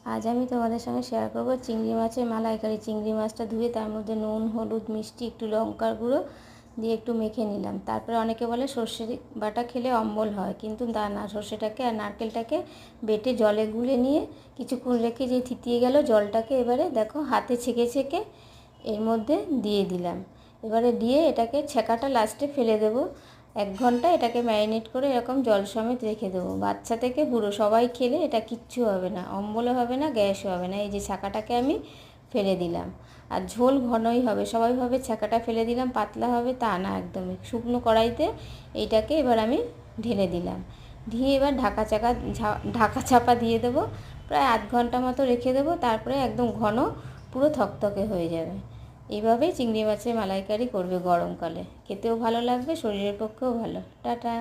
আজ আমি তোমাদের সঙ্গে শেয়ার করব চিংড়ি মাছের মালাইকারি। চিংড়ি মাছটা ধুয়ে তার মধ্যে নুন, হলুদ, মিষ্টি, একটু লঙ্কার গুঁড়ো দিয়ে একটু মেখে নিলাম। তারপরে অনেকে বলে সর্ষে বাটা খেলে অম্বল হয়, কিন্তু তা না। সর্ষেটাকে আর নারকেলটাকে বেটে জলে গুলে নিয়ে কিছুক্ষণ রেখে যে থিতিয়ে গেল জলটাকে এবারে দেখো হাতে ছেঁকে ছেঁকে এর মধ্যে দিয়ে দিলাম। এবারে দিয়ে এটাকে ছেঁকাটা লাস্টে ফেলে দেবো। 1 ঘন্টা এটাকে ম্যারিনেট করে এরকম জল সমেত রেখে দেবো। বাচ্চা থেকে বুড়ো সবাই খেলে এটা কিচ্ছু হবে না, অম্বলও হবে না, গ্যাসও হবে না। এই যে ছাঁকাটাকে আমি ফেলে দিলাম। আর ঝোল ঘনই হবে। সবাই ভাবে ছাঁকাটা ফেলে দিলাম পাতলা হবে, তা না, একদমই শুকনো কড়াইতে এইটাকে এবার আমি ঢেলে দিলাম। দিয়ে এবার ঢাকা চাপা দিয়ে দেবো। প্রায় 1/2 ঘন্টা মতো রেখে দেবো। তারপরে একদম ঘন পুরো থকথকে হয়ে যাবে। এইভাবেই চিংড়ি মাছের মালাইকারি করবে গরমকালে, খেতেও ভালো লাগবে, শরীরের পক্ষেও ভালো। টাটা।